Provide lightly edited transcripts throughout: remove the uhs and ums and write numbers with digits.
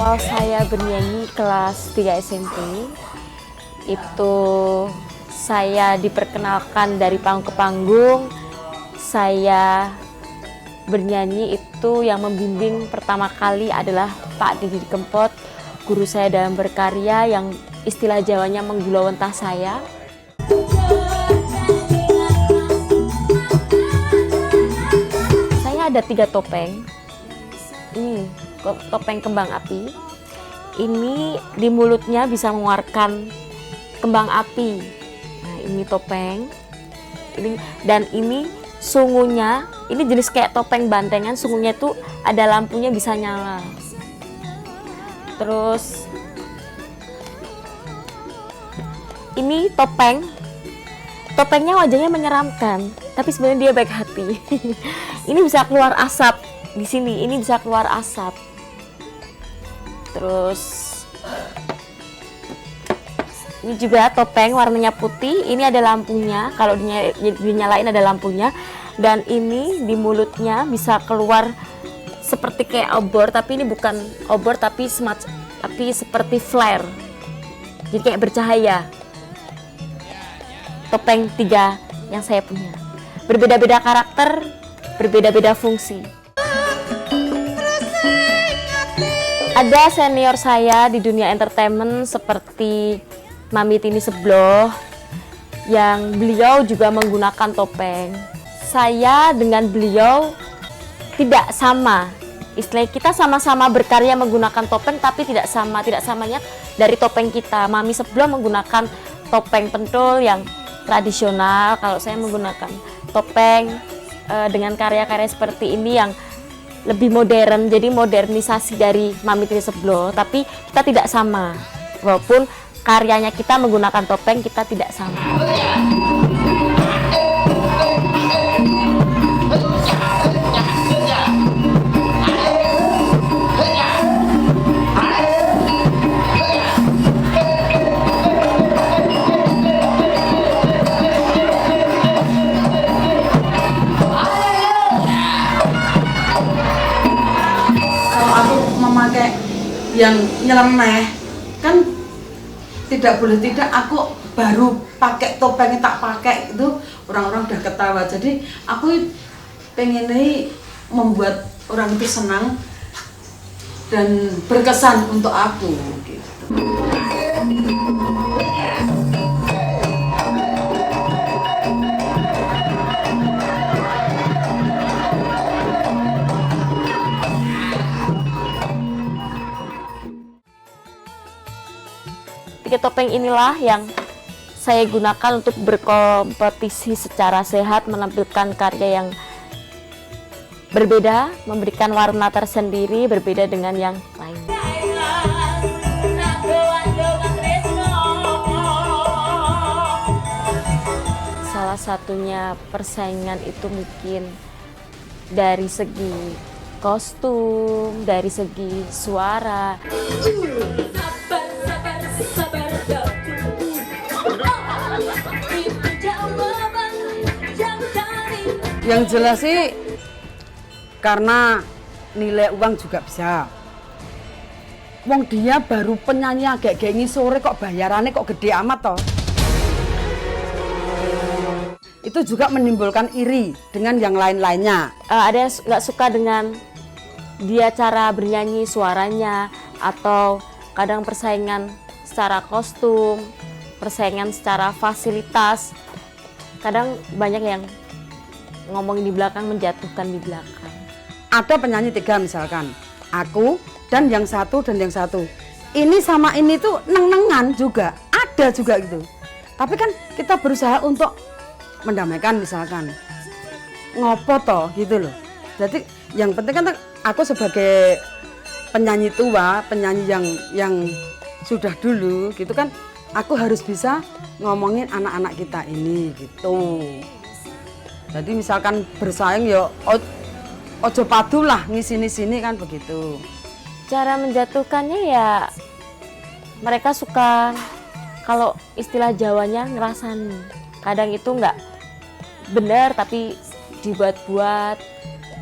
Saya bernyanyi kelas 3 SMP, itu saya diperkenalkan dari panggung ke panggung. Saya bernyanyi itu yang membimbing pertama kali adalah Pak Didi Kempot, guru saya dalam berkarya yang istilah Jawanya menggulawentah saya. Saya ada 3 topeng. Ini topeng kembang api. Ini di mulutnya bisa mengeluarkan kembang api. Nah, ini topeng. Dan ini sungunya, ini jenis kayak topeng bantengan, sungunya itu ada lampunya bisa nyala. Terus ini topengnya wajahnya menyeramkan, tapi sebenarnya dia baik hati. Ini bisa keluar asap di sini, ini bisa keluar asap. Terus ini juga topeng warnanya putih, ini ada lampunya, kalau dinyalain ada lampunya. Dan ini di mulutnya bisa keluar seperti kayak obor, tapi ini bukan obor, tapi seperti flare, jadi kayak bercahaya. Topeng 3 yang saya punya, berbeda-beda karakter, berbeda-beda fungsi. Ada senior saya di dunia entertainment seperti Mami Tini Sebloh, yang beliau juga menggunakan topeng. Saya dengan beliau tidak sama. Istilahnya kita sama-sama berkarya menggunakan topeng, tapi tidak sama. Tidak samanya dari topeng kita. Mami Sebloh menggunakan topeng pentul yang tradisional. Kalau saya menggunakan topeng dengan karya-karya seperti ini yang lebih modern, jadi modernisasi dari Mami Tini Sebloh, tapi kita tidak sama. Walaupun karyanya kita menggunakan topeng, kita tidak sama. Yang nyeleneh kan tidak boleh, tidak aku baru pakai topeng tak pakai itu orang-orang udah ketawa. Jadi aku pengen membuat orang itu senang dan berkesan untuk aku gitu. Tiga topeng inilah yang saya gunakan untuk berkompetisi secara sehat, menampilkan karya yang berbeda, memberikan warna tersendiri, berbeda dengan yang lain. Salah satunya persaingan itu mungkin dari segi kostum, dari segi suara. Yang jelas sih karena nilai uang juga bisa. Wong dia baru penyanyi agak gengi sore kok bayarannya kok gede amat toh. Itu juga menimbulkan iri dengan yang lain-lainnya. Ada yang nggak suka dengan dia cara bernyanyi, suaranya, atau kadang persaingan secara kostum, persaingan secara fasilitas. Kadang banyak yang ngomongin di belakang, menjatuhkan di belakang. Ada penyanyi 3 misalkan, aku dan yang satu dan yang satu. Ini sama ini tuh neng-nengan juga, ada juga gitu. Tapi kan kita berusaha untuk mendamaikan misalkan. Ngopo toh gitu loh. Jadi yang penting kan aku sebagai penyanyi tua, penyanyi yang sudah dulu gitu kan, aku harus bisa ngomongin anak-anak kita ini gitu. Jadi misalkan bersaing ya ojo padu lah ngisi-sini kan begitu. Cara menjatuhkannya ya mereka suka, kalau istilah Jawanya ngerasani. Kadang itu nggak benar tapi dibuat-buat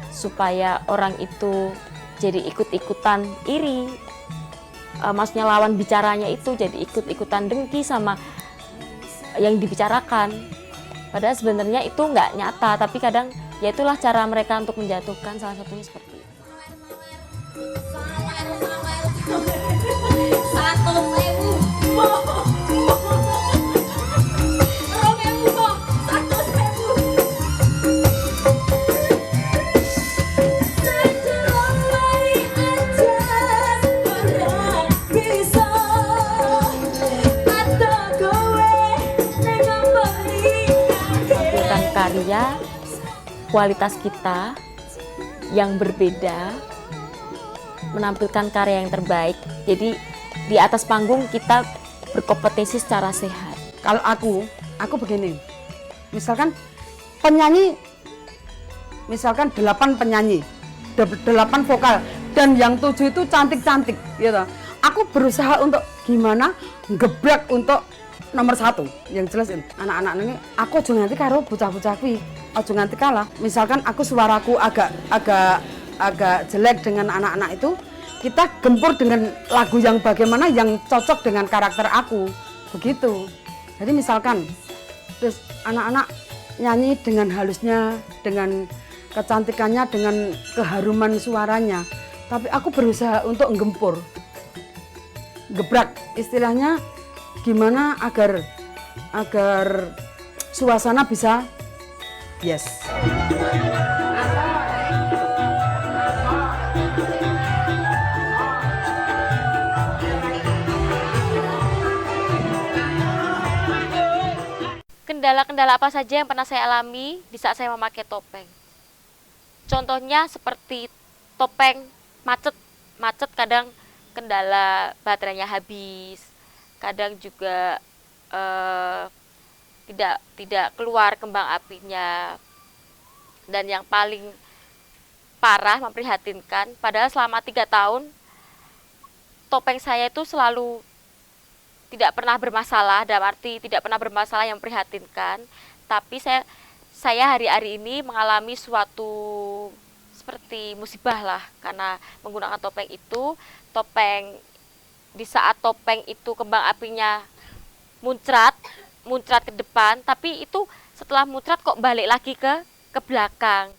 supaya orang itu jadi ikut-ikutan iri. maksudnya lawan bicaranya itu jadi ikut-ikutan dengki sama yang dibicarakan. Padahal sebenarnya itu nggak nyata, tapi kadang ya itulah cara mereka untuk menjatuhkan, salah satunya seperti itu. Menampilkan karya kualitas kita yang berbeda, menampilkan karya yang terbaik. Jadi di atas panggung kita berkompetisi secara sehat. Kalau aku begini, misalkan penyanyi, misalkan 8 penyanyi, 8 vokal, dan yang 7 itu cantik-cantik, gitu. Aku berusaha untuk gimana gebrak untuk nomor 1, yang jelas anak-anak ini, aku aja nganti karo bocah-bocah kuwi, aja nganti kalah. Misalkan aku suaraku agak jelek dengan anak-anak itu, kita gempur dengan lagu yang bagaimana yang cocok dengan karakter aku, begitu. Jadi misalkan terus anak-anak nyanyi dengan halusnya, dengan kecantikannya, dengan keharuman suaranya, tapi aku berusaha untuk menggempur, gebrak, istilahnya gimana agar suasana bisa yes. Kendala-kendala apa saja yang pernah saya alami di saat saya memakai topeng? Contohnya seperti topeng macet kadang kendala baterainya habis, kadang juga tidak keluar kembang apinya, dan yang paling parah memprihatinkan, padahal selama 3 tahun topeng saya itu selalu tidak pernah bermasalah, dalam arti tidak pernah bermasalah yang memprihatinkan, tapi saya hari-hari ini mengalami suatu seperti musibah lah, karena menggunakan topeng itu. Di saat topeng itu kembang apinya muncrat ke depan, tapi itu setelah muncrat kok balik lagi ke belakang.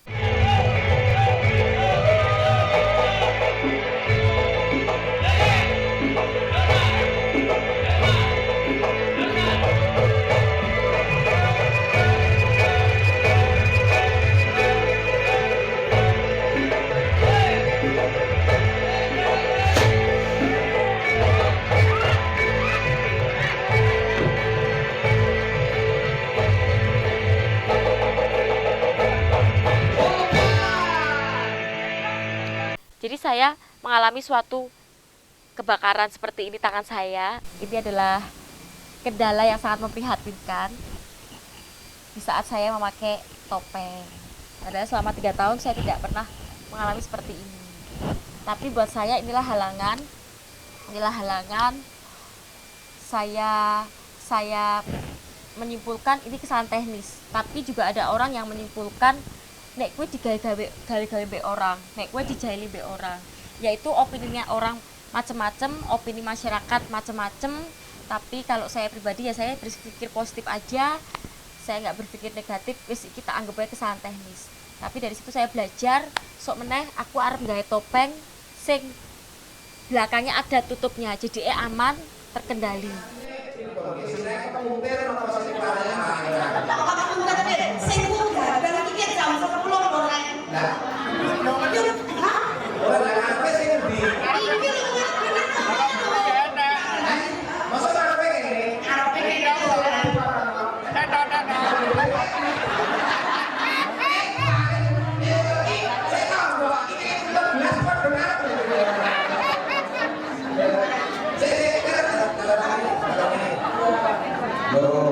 Jadi saya mengalami suatu kebakaran seperti ini tangan saya. Ini adalah kendala yang sangat memprihatinkan di saat saya memakai topeng. Padahal selama 3 tahun saya tidak pernah mengalami seperti ini. Tapi buat saya inilah halangan. Saya menyimpulkan ini kesalahan teknis. Tapi juga ada orang yang menyimpulkan nek kue digawe-gawe be orang, nek kue dijaili be orang, yaitu opininya orang macam-macam, opini masyarakat macam-macam. Tapi kalau saya pribadi ya saya berpikir positif aja, saya nggak berpikir negatif, wis kita anggap aja kesalahan teknis. Tapi dari situ saya belajar, sok meneh aku arep gawe topeng sing belakangnya ada tutupnya, jadi aman, terkendali. Loh,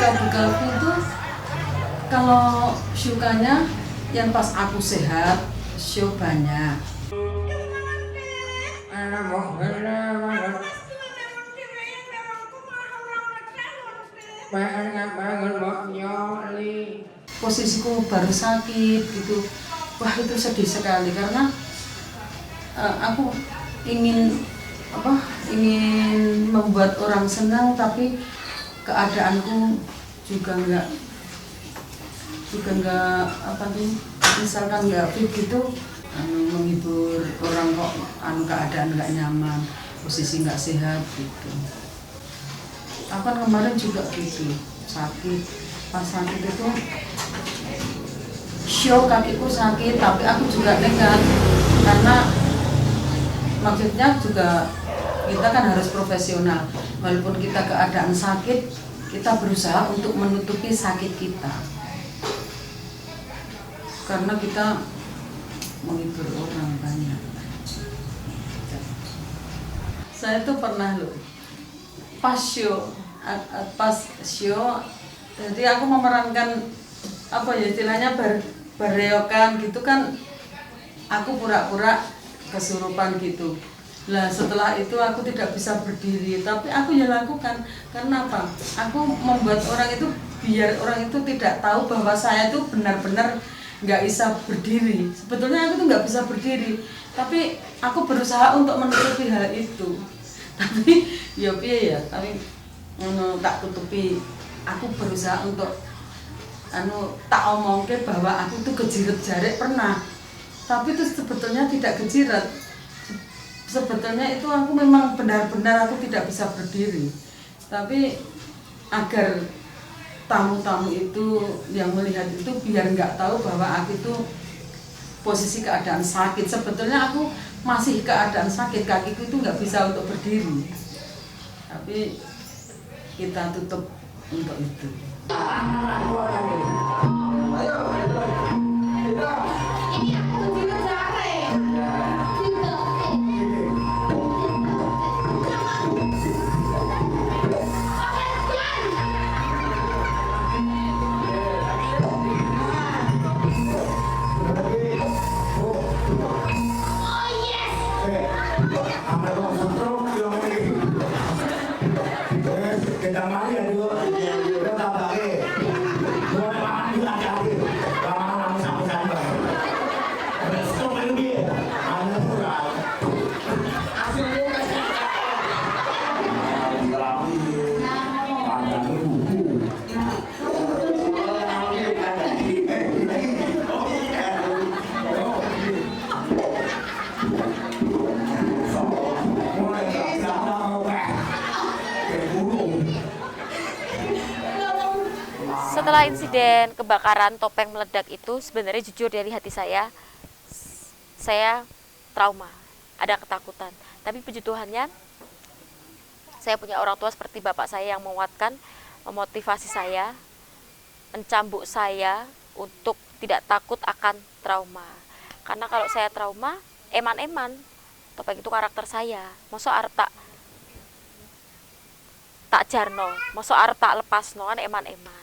suka dukaku itu kalau sukanya yang pas aku sehat, show banyak. Posisiku baru sakit gitu, wah itu sedih sekali karena aku ingin ingin membuat orang senang, tapi keadaanku juga enggak misalkan nggak fit gitu, menghibur orang kok keadaan nggak nyaman, posisi nggak sehat gitu. Aku kan kemarin juga gitu sakit, pas sakit itu show kakiku sakit, tapi aku juga nekat karena maksudnya juga kita kan harus profesional, walaupun kita keadaan sakit kita berusaha untuk menutupi sakit kita karena kita menghibur orang banyak. Saya tuh pernah loh pas show jadi aku memerankan istilahnya bereokan gitu kan, aku pura-pura kesurupan gitu. Nah setelah itu aku tidak bisa berdiri, tapi aku ya lakukan karena apa? Aku membuat orang itu biar orang itu tidak tahu bahwa saya itu benar-benar nggak bisa berdiri. Sebetulnya aku tuh nggak bisa berdiri, tapi aku berusaha untuk menutupi hal itu. Tapi tapi tak tutupi. Aku berusaha untuk tak omongke bahwa aku tuh kejirat jarik pernah, tapi itu sebetulnya tidak kejirat. Sebetulnya itu aku memang benar-benar aku tidak bisa berdiri, tapi agar tamu-tamu itu yang melihat itu biar nggak tahu bahwa aku itu posisi keadaan sakit. Sebetulnya aku masih keadaan sakit, kakiku itu nggak bisa untuk berdiri, tapi kita tutup untuk itu. Setelah insiden kebakaran topeng meledak itu, sebenarnya jujur dari hati saya trauma, ada ketakutan. Tapi puji Tuhannya, saya punya orang tua seperti bapak saya yang menguatkan, memotivasi saya, mencambuk saya untuk tidak takut akan trauma. Karena kalau saya trauma, eman-eman, topeng itu karakter saya. Masa arep tak jarno, masa arep tak lepasno kan eman-eman.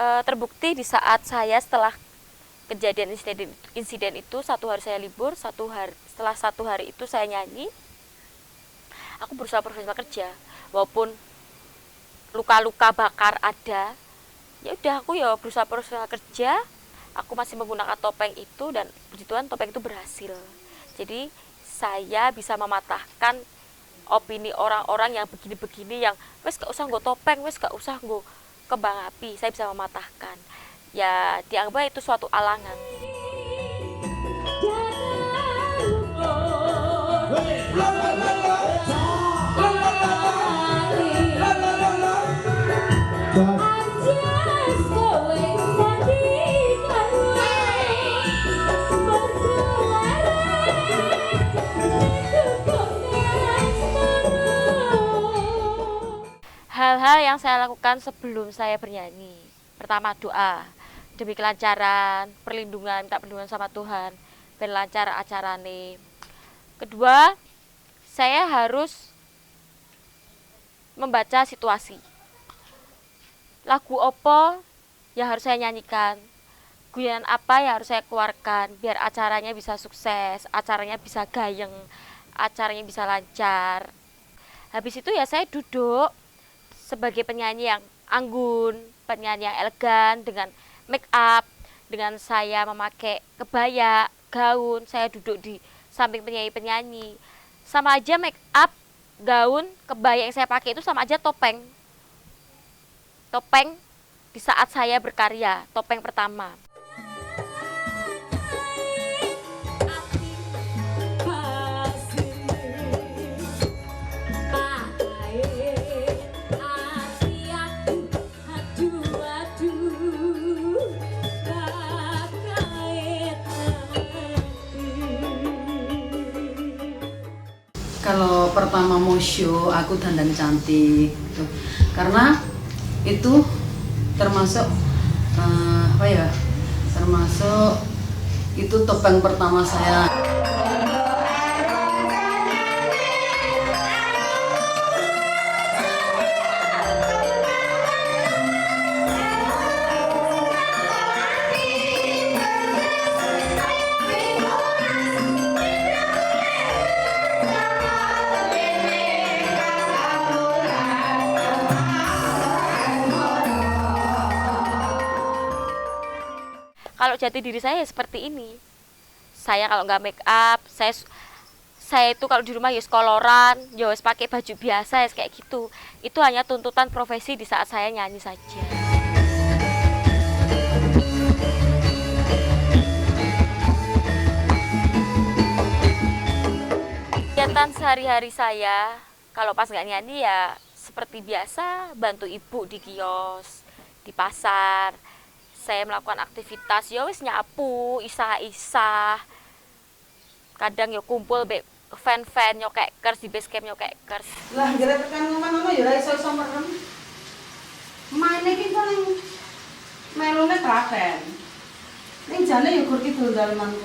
Terbukti di saat saya setelah kejadian insiden itu, satu hari saya libur, setelah satu hari itu saya nyanyi, aku berusaha profesional kerja, walaupun luka-luka bakar ada, ya udah aku ya berusaha profesional kerja, aku masih menggunakan topeng itu dan puji Tuhan topeng itu berhasil. Jadi saya bisa mematahkan opini orang-orang yang begini-begini, yang wes gak usah nggo topeng, wes gak usah nggo kembang api. Saya bisa mematahkan, ya dianggap itu suatu alangan. Hal-hal yang saya lakukan sebelum saya bernyanyi. Pertama, doa demi kelancaran, perlindungan, minta perlindungan sama Tuhan, ben lancar acarane. Kedua, saya harus membaca situasi. lagu opo yang harus saya nyanyikan, guyonan apa yang harus saya keluarkan biar acaranya bisa sukses, acaranya bisa gayeng, acaranya bisa lancar. Habis itu ya saya duduk sebagai penyanyi yang anggun, penyanyi yang elegan dengan make up, dengan saya memakai kebaya, gaun, saya duduk di samping penyanyi-penyanyi. Sama aja make up, gaun, kebaya yang saya pakai itu sama aja topeng. Topeng di saat saya berkarya, topeng pertama. Kalau pertama mau show aku dandan cantik gitu. Karena itu termasuk apa ya, termasuk itu topeng pertama saya. Kalau jati diri saya ya seperti ini. Saya kalau nggak make up, saya itu kalau di rumah ya koloran, ya pakai baju biasa ya kayak gitu. Itu hanya tuntutan profesi di saat saya nyanyi saja. Kegiatan sehari-hari saya kalau pas nggak nyanyi ya seperti biasa, bantu ibu di kios, di pasar. Saya melakukan aktivitas ya wis nyapu, isah-isah. Kadang yo kumpul be fan-fan nyokekers di base camp nyokekers. Lah jare tekan ngono ya ora iso merem. Maine iki kok ning melone traten. Ning jane ya gur kidul dalemanku.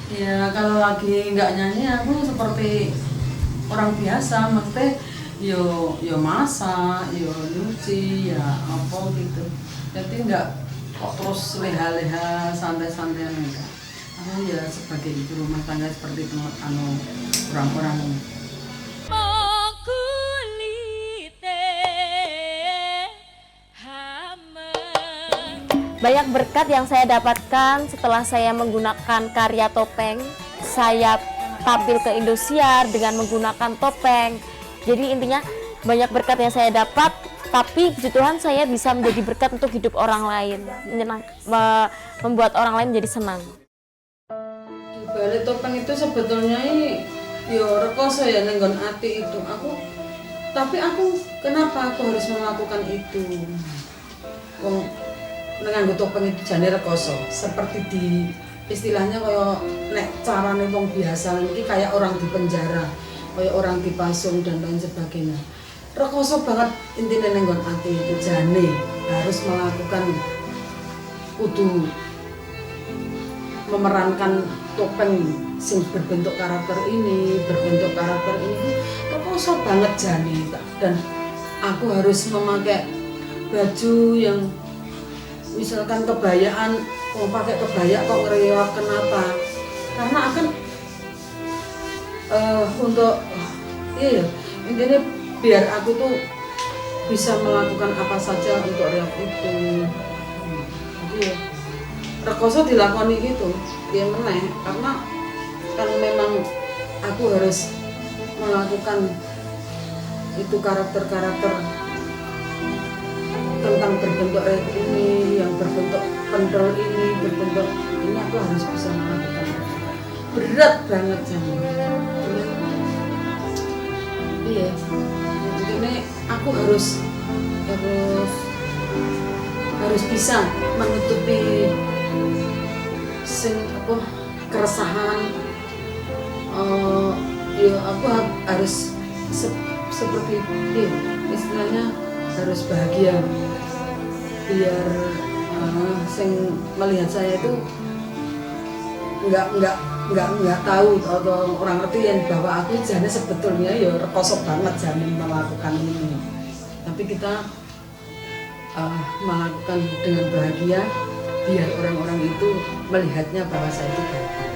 Ya kalau lagi nggak nyanyi aku seperti orang biasa, mesti yo masak, yo nyuci, ya apa gitu. Jadi nggak kok terus leha-leha santai-santai enggak. Aku ya sebagai ibu rumah tangga seperti orang-orang. Banyak berkat yang saya dapatkan setelah saya menggunakan karya topeng. Saya tampil ke Indosiar dengan menggunakan topeng. Jadi intinya banyak berkat yang saya dapat, tapi puji Tuhan saya bisa menjadi berkat untuk hidup orang lain, membuat orang lain menjadi senang. Di balik topeng itu sebetulnya ya rekoso ya nenggon ati itu. Tapi aku kenapa aku harus melakukan itu? Wong nganggo topeng itu jane rekoso, seperti di istilahnya kaya nek carane wong biasa iki kayak orang di penjara, kayak orang dipasung dan lain sebagainya. Rekoso banget intinya nenggon ati itu jane harus melakukan kudu memerankan topeng sing berbentuk karakter ini rekoso banget jane. Dan aku harus memakai baju yang misalkan kebayaan, pakai kebaya kok ngereok, kenapa? Karena akan untuk intinya biar aku tuh bisa melakukan apa saja untuk reok itu. Jadi ya rekoso dilakoni gitu, dia meneh karena kan memang aku harus melakukan itu karakter-karakter tentang berbentuk reok ini, yang berbentuk pendol ini, berbentuk ini aku harus bisa melakukan. Berat banget jangan. Iya. Jadi aku harus bisa menutupi keresahan. Ya aku harus seperti istilahnya harus bahagia biar sing melihat saya itu nggak tahu atau orang ngerti yang bahwa aku jane sebetulnya ya rekoso banget jane melakukan ini. Tapi kita melakukan dengan bahagia biar orang-orang itu melihatnya bahwa saya itu bahagia.